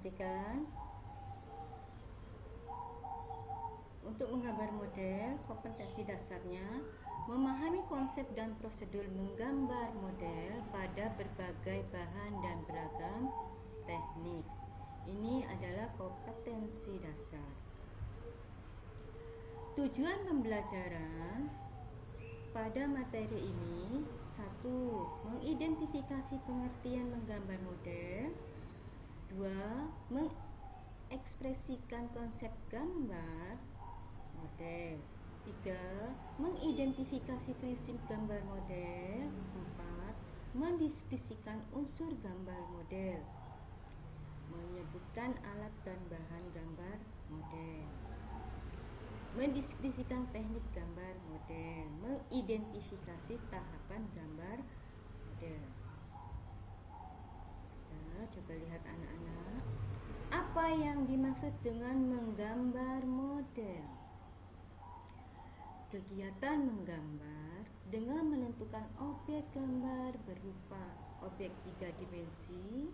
Perhatikan. Untuk menggambar model, kompetensi dasarnya memahami konsep dan prosedur menggambar model pada berbagai bahan dan beragam teknik. Ini adalah kompetensi dasar. Tujuan pembelajaran pada materi ini: 1. Mengidentifikasi pengertian menggambar model. 2. Mengekspresikan konsep gambar model. 3. Mengidentifikasi prinsip gambar model. 4. Mendeskripsikan unsur gambar model. Menyebutkan alat dan bahan gambar model. Mendeskripsikan teknik gambar model. Mengidentifikasi tahapan gambar model. Sudah, coba lihat anak-anak. Apa yang dimaksud dengan menggambar model? Kegiatan menggambar dengan menentukan objek gambar berupa objek 3 dimensi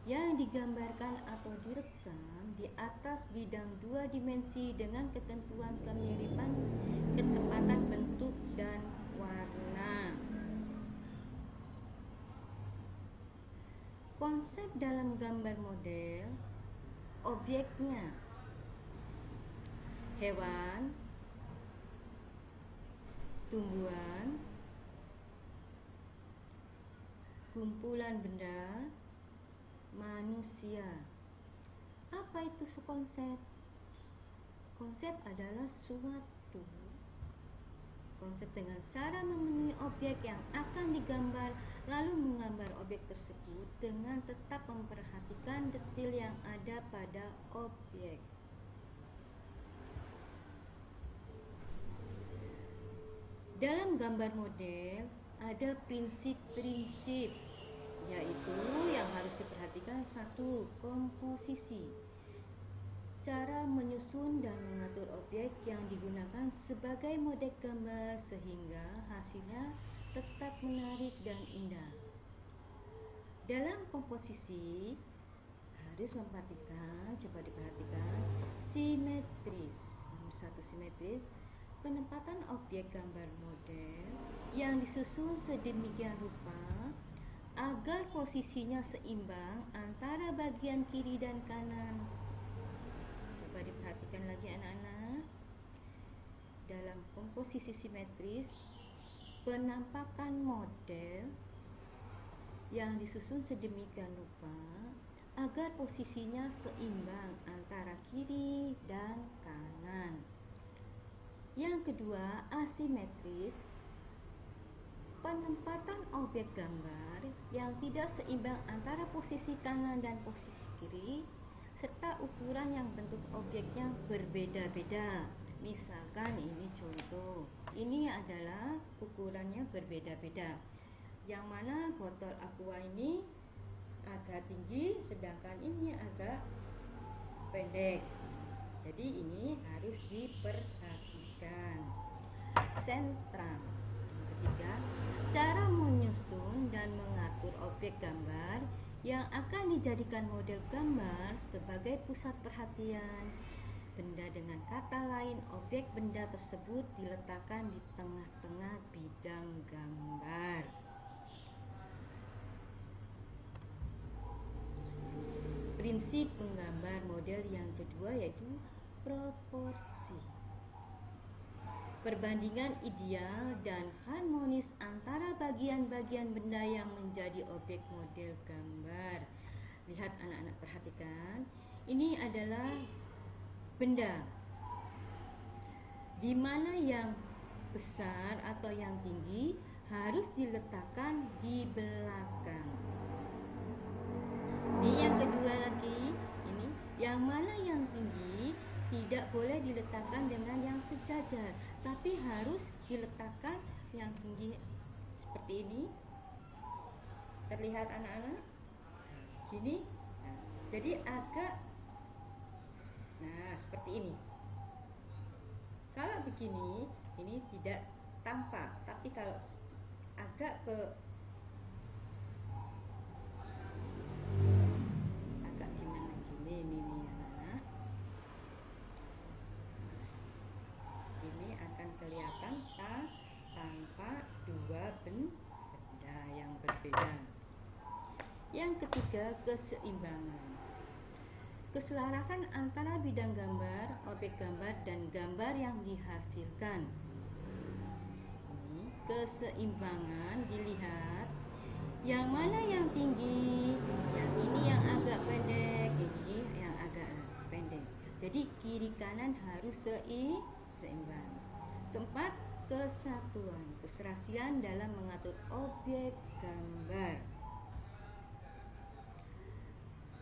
yang digambarkan atau direkam di atas bidang 2 dimensi dengan ketentuan kemiripan, ketepatan bentuk dan warna. Konsep dalam gambar model: objeknya hewan, tumbuhan, kumpulan benda, manusia. Apa itu konsep? Konsep adalah suatu konsep dengan cara memenuhi objek yang akan digambar, lalu menggambar objek tersebut dengan tetap memperhatikan detail yang ada pada objek. Dalam gambar model ada prinsip-prinsip, yaitu yang harus diperhatikan: 1. Komposisi, cara menyusun dan mengatur objek yang digunakan sebagai model gambar sehingga hasilnya tetap menarik dan indah. Dalam komposisi harus memperhatikan, coba diperhatikan, simetris. Nomor 1, simetris. Penempatan objek gambar model yang disusun sedemikian rupa agar posisinya seimbang antara bagian kiri dan kanan. Coba diperhatikan lagi anak-anak. Dalam komposisi simetris, penampakan model yang disusun sedemikian rupa agar posisinya seimbang antara kiri dan kanan. Yang kedua, asimetris. Penempatan objek gambar yang tidak seimbang antara posisi kanan dan posisi kiri, serta ukuran yang bentuk objeknya berbeda-beda. Misalkan ini contoh, ini adalah ukurannya berbeda-beda. Yang mana botol aqua ini agak tinggi, sedangkan ini agak pendek. Jadi ini harus diperhatikan. Sentral. Ketiga, cara menyusun dan mengatur objek gambar yang akan dijadikan model gambar sebagai pusat perhatian benda. Dengan kata lain, objek benda tersebut diletakkan di tengah-tengah bidang gambar. Prinsip menggambar model yang kedua yaitu proporsi. Perbandingan ideal dan harmonis antara bagian-bagian benda yang menjadi objek model gambar. Lihat anak-anak, perhatikan. Ini adalah benda, di mana yang besar atau yang tinggi harus diletakkan di belakang. Ini yang kedua lagi, ini yang mana yang tinggi tidak boleh diletakkan dengan yang sejajar, tapi harus diletakkan yang tinggi seperti ini. Terlihat anak-anak? Gini. Nah, jadi agak, nah seperti ini. Kalau begini, ini tidak tampak, tapi kalau agak ke agak gimana gini, yang ketiga, keseimbangan. Keselarasan antara bidang gambar, objek gambar, dan gambar yang dihasilkan. Ini keseimbangan dilihat yang mana yang tinggi, yang ini yang agak pendek, ini yang agak pendek. Jadi kiri kanan harus seimbang. Keempat, kesatuan, keserasian dalam mengatur objek gambar.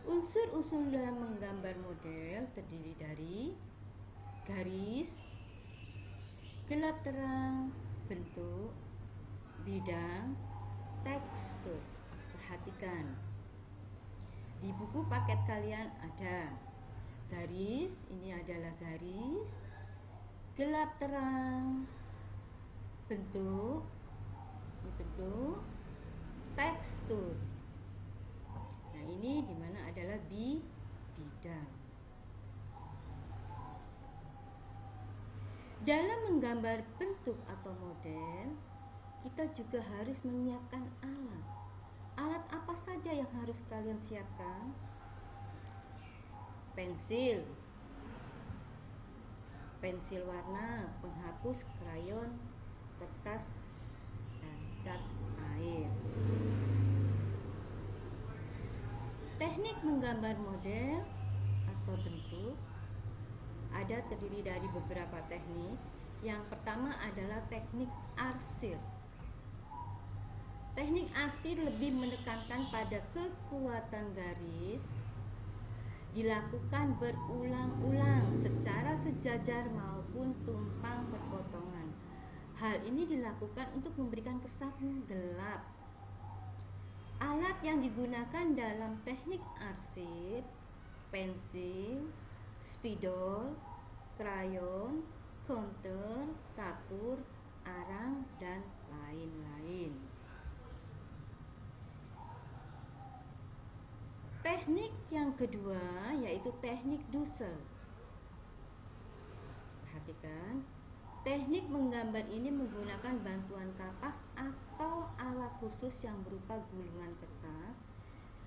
Unsur-unsur dalam menggambar model terdiri dari garis, gelap terang, bentuk, bidang, tekstur. Perhatikan, di buku paket kalian ada garis, ini adalah garis, gelap terang, bentuk, ini bentuk, tekstur. Nah, ini dimana adalah bidang. Dalam menggambar bentuk atau model, kita juga harus menyiapkan alat. Alat apa saja yang harus kalian siapkan? Pensil, pensil warna, penghapus, krayon, kertas, dan cat air. Teknik menggambar model atau bentuk ada terdiri dari beberapa teknik. Yang pertama adalah teknik arsir. Teknik arsir lebih menekankan pada kekuatan garis, dilakukan berulang-ulang secara sejajar maupun tumpang berpotongan. Hal ini dilakukan untuk memberikan kesan gelap. Alat yang digunakan dalam teknik arsir: pensil, spidol, krayon, kontur, kapur, arang, dan lain-lain. Teknik yang kedua yaitu teknik Dussel. Perhatikan, teknik menggambar ini menggunakan bantuan kapas atau alat khusus yang berupa gulungan kertas.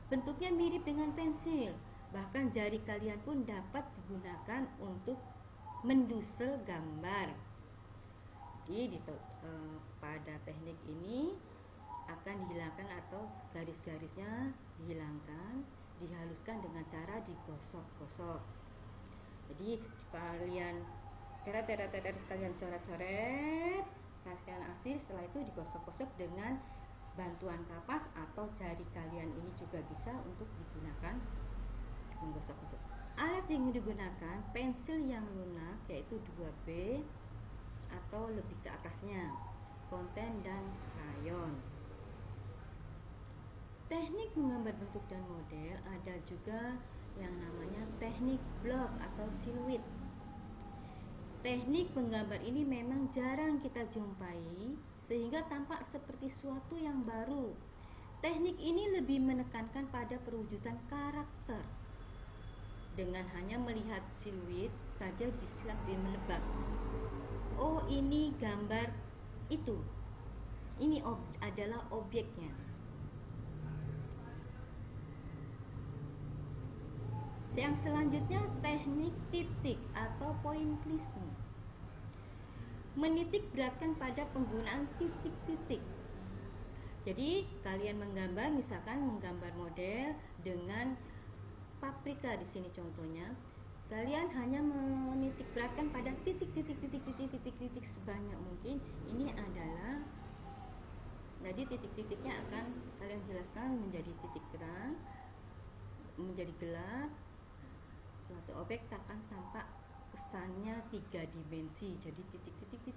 Bentuknya mirip dengan pensil, bahkan jari kalian pun dapat digunakan untuk mendusel gambar. Jadi pada teknik ini akan dihilangkan atau garis-garisnya dihilangkan, dihaluskan dengan cara digosok-gosok. Jadi kalian teret kalian coret-coret, kalian arsir, setelah itu digosok-gosok dengan bantuan kapas atau jari kalian ini juga bisa untuk digunakan menggosok-gosok. Alat yang digunakan pensil yang lunak yaitu 2B atau lebih ke atasnya, konten dan krayon. Teknik menggambar bentuk dan model ada juga yang namanya teknik blok atau siluet. Teknik menggambar ini memang jarang kita jumpai sehingga tampak seperti suatu yang baru. Teknik ini lebih menekankan pada perwujudan karakter. Dengan hanya melihat siluet saja bisa menebak, oh ini gambar itu, ini adalah objeknya. Yang selanjutnya teknik titik atau pointillisme. Menitik beratkan pada penggunaan titik-titik. Jadi kalian menggambar, misalkan menggambar model dengan paprika di sini contohnya, kalian hanya menitik beratkan pada titik-titik sebanyak mungkin. Ini adalah, jadi titik-titiknya akan kalian jelaskan menjadi titik terang, menjadi gelap. Suatu objek akan tampak kesannya 3 dimensi, jadi titik-titik.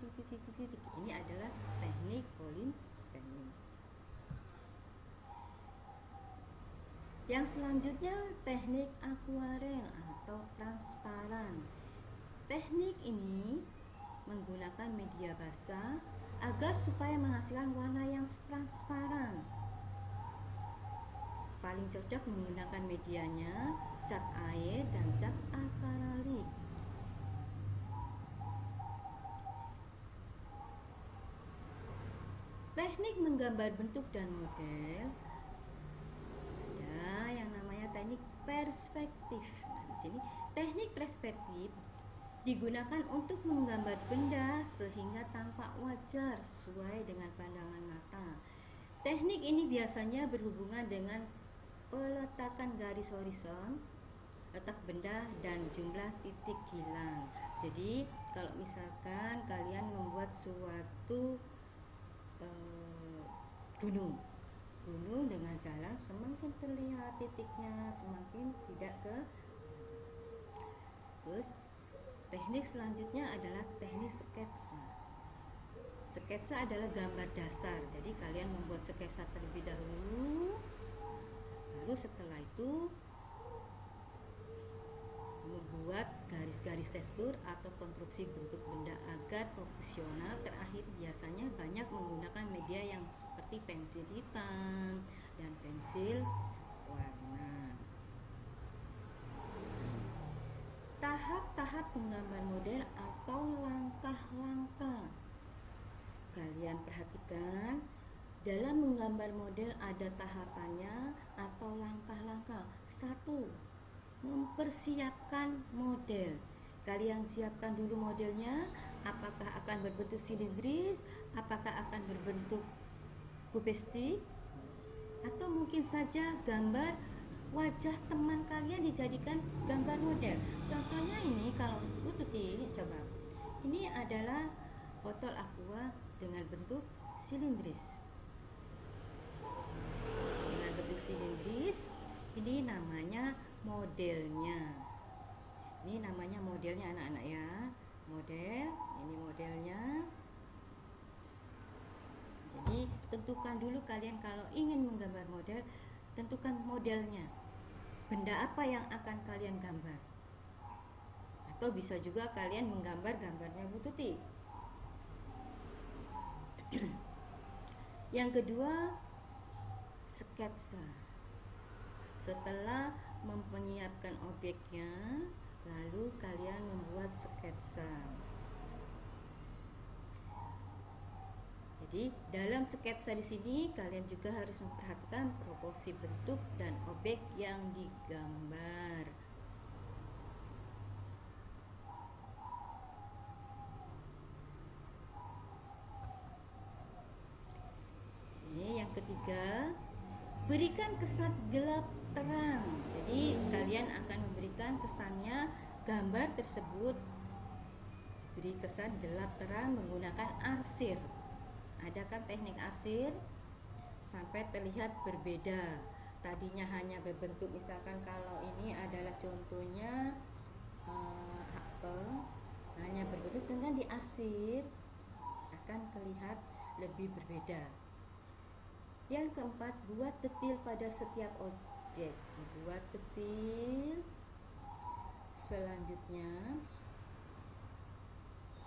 Ini adalah teknik Pauline staining. Yang selanjutnya teknik akuarel atau transparan. Teknik ini menggunakan media basah agar supaya menghasilkan warna yang transparan. Paling cocok menggunakan medianya cat air dan cat akralik. Teknik menggambar bentuk dan model ada perspektif. Nah, di sini teknik perspektif digunakan untuk menggambar benda sehingga tampak wajar sesuai dengan pandangan mata. Teknik ini biasanya berhubungan dengan peletakan garis horizon, letak benda, dan jumlah titik hilang. Jadi kalau misalkan kalian membuat suatu gunung dengan jalan, semakin terlihat titiknya, semakin tidak ke. Terus teknik selanjutnya adalah teknik sketsa. Sketsa adalah gambar dasar. Jadi kalian membuat sketsa terlebih dahulu, lalu setelah itu membuat garis-garis tekstur atau konstruksi bentuk benda agar profesional. Terakhir biasanya banyak menggunakan media yang seperti pensil hitam dan pensil warna. Tahap-tahap penggambar model atau langkah-langkah. Kalian perhatikan, dalam menggambar model ada tahapannya atau langkah-langkah. 1. Mempersiapkan model. Kalian siapkan dulu modelnya, apakah akan berbentuk silindris, apakah akan berbentuk kubistik, atau mungkin saja gambar wajah teman kalian dijadikan gambar model. Contohnya ini, kalau Tuti coba, ini adalah botol aqua dengan bentuk silindris. Dengan bentuk silindris, ini namanya modelnya. Ini namanya modelnya anak-anak ya. Model, ini modelnya. Jadi tentukan dulu kalian kalau ingin menggambar model, tentukan modelnya. Benda apa yang akan kalian gambar? Atau bisa juga kalian menggambar gambarnya Bu Tuti. Yang kedua, sketsa. Setelah menyiapkan objeknya, lalu kalian membuat sketsa. Jadi dalam sketsa di sini kalian juga harus memperhatikan proporsi bentuk dan objek yang digambar. Ini yang ketiga, berikan kesan gelap terang. Jadi kalian akan memberikan kesannya gambar tersebut beri kesan gelap terang menggunakan arsir. Ada kan teknik arsir sampai terlihat berbeda. Tadinya hanya berbentuk, misalkan kalau ini adalah contohnya apel, hanya berbentuk, dengan diarsir akan terlihat lebih berbeda. Yang keempat, buat detil pada setiap objek. Buat detil. Selanjutnya,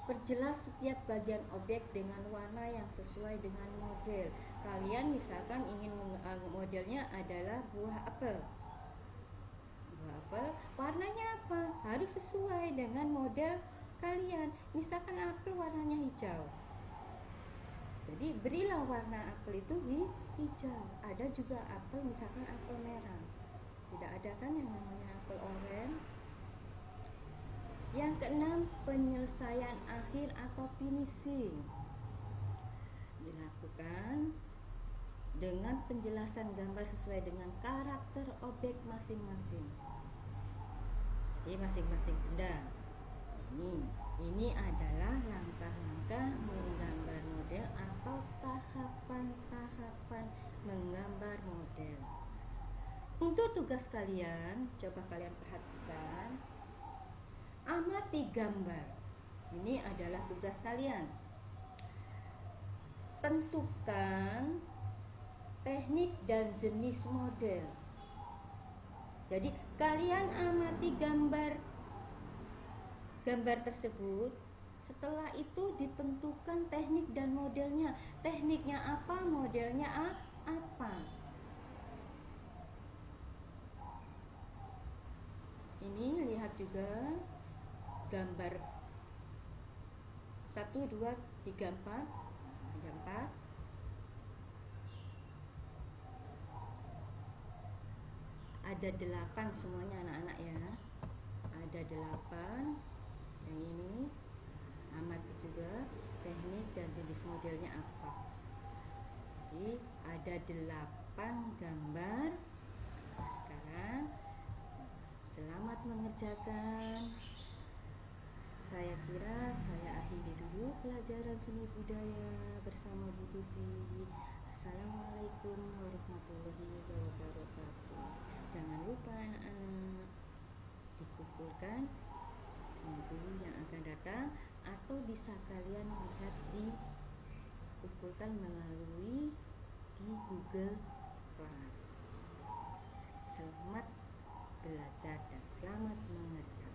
perjelas setiap bagian objek dengan warna yang sesuai dengan model. Kalian misalkan ingin modelnya adalah buah apel. Buah apel, warnanya apa? Harus sesuai dengan model kalian. Misalkan apel warnanya hijau. Jadi berilah warna apel itu hijau. Ada juga apel, misalkan apel merah. Tidak ada kan yang namanya apel oranye. Yang keenam, penyelesaian akhir atau finishing. Dilakukan dengan penjelasan gambar sesuai dengan karakter objek masing-masing. Jadi masing-masing benda. Ini adalah langkah-langkah menggambar model atau tahapan-tahapan menggambar model. Untuk tugas kalian, coba kalian perhatikan. Amati gambar. Ini adalah tugas kalian. Tentukan teknik dan jenis model. Jadi kalian amati gambar tersebut. Setelah itu ditentukan teknik dan modelnya. Tekniknya apa, modelnya apa. Ini lihat juga gambar 1, 2, 3, 4. Ada 4. Ada 8 semuanya anak-anak ya. Ada 8. Yang ini amati juga teknik dan jenis modelnya apa. Jadi ada 8 gambar. Nah, sekarang selamat mengerjakan. Saya kira saya akhiri dulu pelajaran seni budaya bersama Bu Tuti. Assalamualaikum warahmatullahi wabarakatuh. Jangan lupa anak-anak dikumpulkan minggu yang akan datang, atau bisa kalian lihat dikumpulkan melalui di Google Class. Selamat belajar dan selamat mengerjakan.